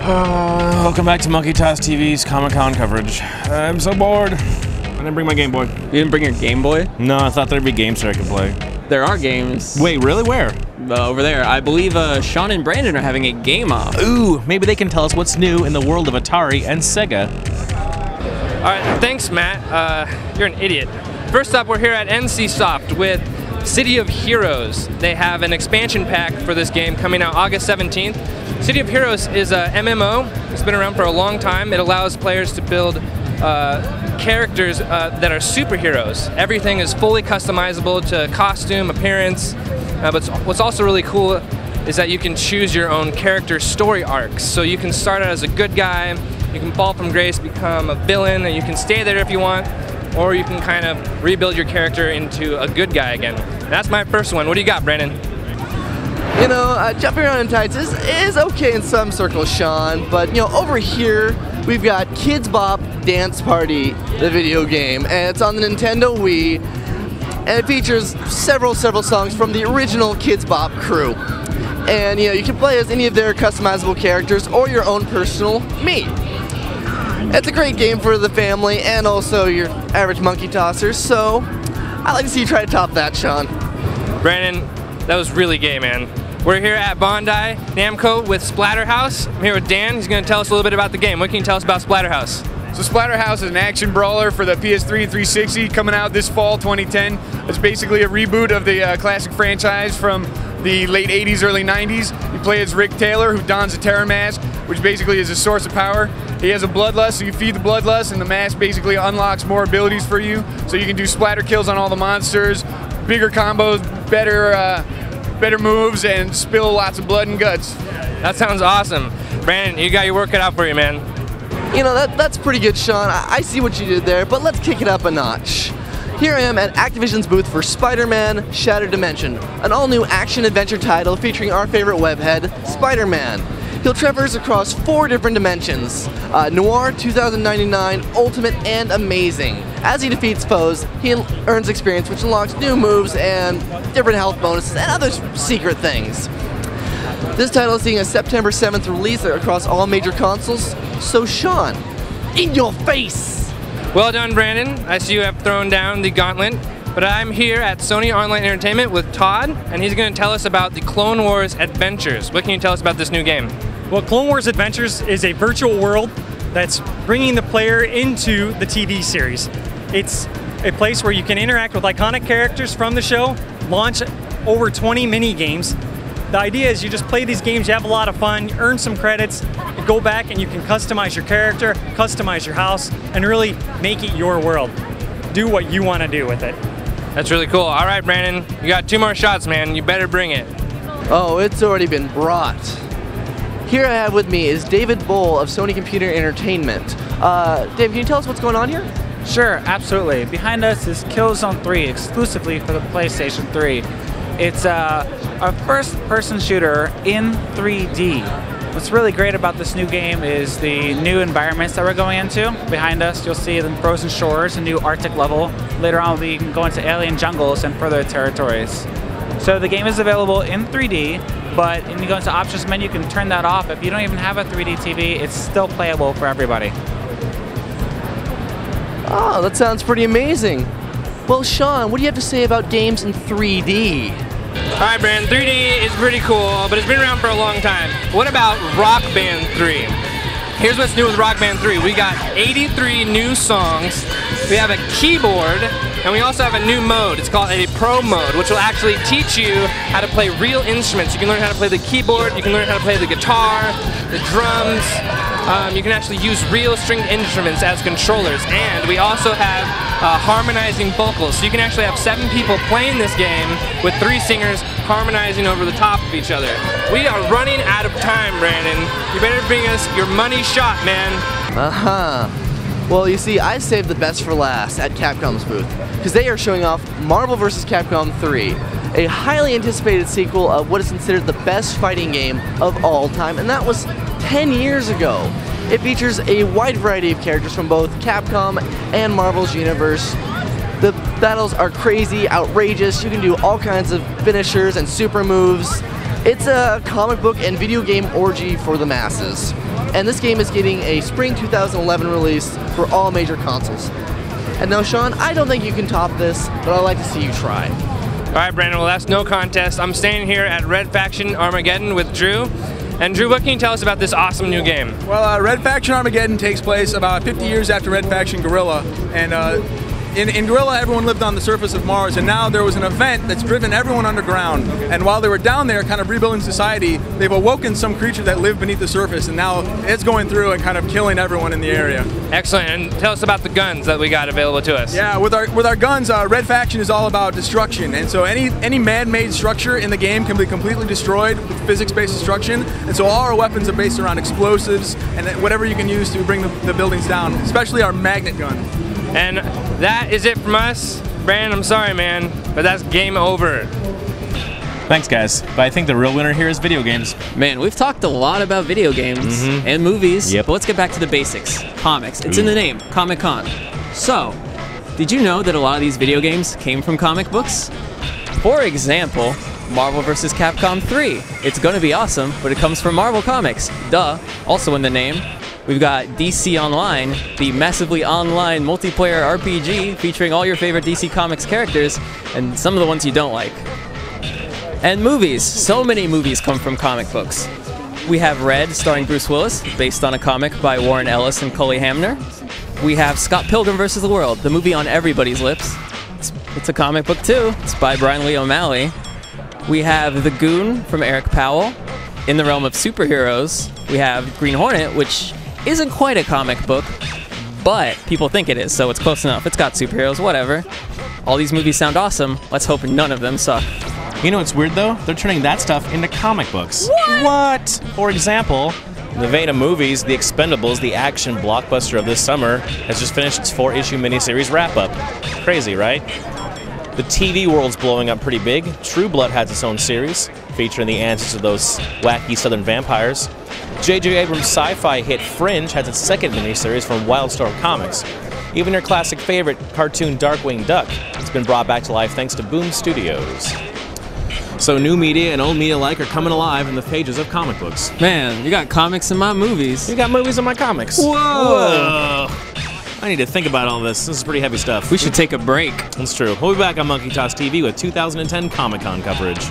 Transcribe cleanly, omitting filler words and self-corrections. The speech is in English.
Welcome back to MonkeyTossTV's Comic-Con coverage. I'm so bored. I didn't bring my Game Boy. You didn't bring your Game Boy? No, I thought there'd be games that I could play. There are games. Wait, really? Where? Over there. I believe Sean and Brandon are having a game off. Ooh, maybe they can tell us what's new in the world of Atari and Sega. Alright, thanks Matt. You're an idiot. First up, we're here at NC Soft with City of Heroes. They have an expansion pack for this game coming out August 17th. City of Heroes is a MMO. It's been around for a long time. It allows players to build characters that are superheroes. Everything is fully customizable to costume, appearance, but what's also really cool is that you can choose your own character story arcs. So you can start out as a good guy, you can fall from grace, become a villain, and you can stay there if you want, or you can kind of rebuild your character into a good guy again. That's my first one. What do you got, Brandon? You know, jumping around in tights is okay in some circles, Sean, but you know, over here we've got Kids Bop Dance Party, the video game, and it's on the Nintendo Wii, and it features several songs from the original Kids Bop crew. And you know, you can play as any of their customizable characters or your own personal me. It's a great game for the family and also your average monkey tossers, so I'd like to see you try to top that, Sean. Brandon, that was really gay, man. We're here at Bondi Namco with Splatterhouse. I'm here with Dan. He's going to tell us a little bit about the game. What can you tell us about Splatterhouse? So Splatterhouse is an action brawler for the PS3 and 360 coming out this fall 2010. It's basically a reboot of the classic franchise from the late 80s, early 90s. You play as Rick Taylor, who dons a terror mask, which basically is a source of power. He has a bloodlust, so you feed the bloodlust, and the mask basically unlocks more abilities for you. So you can do splatter kills on all the monsters, bigger combos, better moves, and spill lots of blood and guts. That sounds awesome. Brandon, you got your work cut out for you, man. You know, that's pretty good, Sean. I see what you did there, but let's kick it up a notch. Here I am at Activision's booth for SpiderManShattered Dimension, an all-new action-adventure title featuring our favorite webhead, Spider-Man. He'll traverse across 4 different dimensions, Noir, 2099, Ultimate, and Amazing. As he defeats foes, he earns experience which unlocks new moves and different health bonuses and other secret things. This title is seeing a September 7th release across all major consoles, so Sean, in your face! Well done, Brandon. I see you have thrown down the gauntlet, but I'm here at Sony Online Entertainment with Todd, and he's going to tell us about the Clone Wars Adventures. What can you tell us about this new game? Well, Clone Wars Adventures is a virtual world that's bringing the player into the TV series. It's a place where you can interact with iconic characters from the show, launch over 20 mini games. The idea is you just play these games, you have a lot of fun, you earn some credits, you go back and you can customize your character, customize your house, and really make it your world. Do what you want to do with it. That's really cool. All right, Brandon, you got 2 more shots, man. You better bring it. Oh, it's already been brought. Here I have with me is David Bowl of Sony Computer Entertainment. Dave, can you tell us what's going on here? Sure, absolutely. Behind us is Killzone III, exclusively for the PlayStation 3. It's a first-person shooter in 3D. What's really great about this new game is the new environments that we're going into. Behind us, you'll see the frozen shores, a new Arctic level. Later on, we can go into alien jungles and further territories. So the game is available in 3D, but when you go into options menu, you can turn that off. If you don't even have a 3D TV, it's still playable for everybody. Oh, that sounds pretty amazing. Well, Sean, what do you have to say about games in 3D? Alright, Brandon, 3D is pretty cool, but it's been around for a long time. What about Rock Band 3? Here's what's new with Rock Band 3. We got 83 new songs, we have a keyboard, and we also have a new mode. It's called a Pro mode, which will actually teach you how to play real instruments. You can learn how to play the keyboard, you can learn how to play the guitar, the drums. You can actually use real stringed instruments as controllers, and we also have harmonizing vocals. So you can actually have 7 people playing this game with 3 singers harmonizing over the top of each other. We are running out of time, Brandon. You better bring us your money shot, man. Well, you see, I saved the best for last at Capcom's booth, because they are showing off Marvel vs. Capcom 3, a highly anticipated sequel of what is considered the best fighting game of all time, and that was 10 years ago. It features a wide variety of characters from both Capcom and Marvel's universe. The battles are crazy, outrageous, you can do all kinds of finishers and super moves. It's a comic book and video game orgy for the masses. And this game is getting a spring 2011 release for all major consoles. And now, Sean, I don't think you can top this, but I'd like to see you try. All right, Brandon, well, that's no contest. I'm staying here at Red Faction Armageddon with Drew. And Drew, what can you tell us about this awesome new game? Well, Red Faction Armageddon takes place about 50 years after Red Faction Guerrilla. And in Guerrilla, everyone lived on the surface of Mars, and now there was an event that's driven everyone underground. And while they were down there kind of rebuilding society, they've awoken some creature that lived beneath the surface, and now it's going through and kind of killing everyone in the area. Excellent, and tell us about the guns that we got available to us. Yeah, with our guns, Red Faction is all about destruction, and so any man-made structure in the game can be completely destroyed with physics-based destruction, and so all our weapons are based around explosives and whatever you can use to bring the buildings down, especially our magnet gun. And that is it from us. Brandon, I'm sorry, man, but that's game over. Thanks, guys. But I think the real winner here is video games. Man, we've talked a lot about video games and movies, but let's get back to the basics. Comics. It's in the name, Comic-Con. So, did you know that a lot of these video games came from comic books? For example, Marvel vs. Capcom 3. It's gonna be awesome, but it comes from Marvel Comics. Duh. Also in the name. We've got DC Online, the massively online multiplayer RPG featuring all your favorite DC Comics characters and some of the ones you don't like. And movies. So many movies come from comic books. We have Red, starring Bruce Willis, based on a comic by Warren Ellis and Cully Hamner. We have Scott Pilgrim vs. the World, the movie on everybody's lips. It's a comic book too. It's by Brian Lee O'Malley. We have The Goon from Eric Powell. In the realm of superheroes, we have Green Hornet, which isn't quite a comic book, but people think it is, so it's close enough. It's got superheroes, whatever. All these movies sound awesome. Let's hope none of them suck. You know what's weird, though? They're turning that stuff into comic books. What? For example, in the vein of movies, The Expendables, the action blockbuster of this summer, has just finished its 4-issue miniseries wrap-up. Crazy, right? The TV world's blowing up pretty big. True Blood has its own series, featuring the antics of those wacky southern vampires. J.J. Abrams' sci-fi hit Fringe has its second miniseries from Wildstorm Comics. Even your classic favorite cartoon Darkwing Duck has been brought back to life thanks to Boom Studios. So new media and old media alike are coming alive in the pages of comic books. Man, you got comics in my movies. You got movies in my comics. Whoa! I need to think about all this. This is pretty heavy stuff. We should take a break. That's true. We'll be back on MonkeyTossTV with 2010 Comic-Con coverage.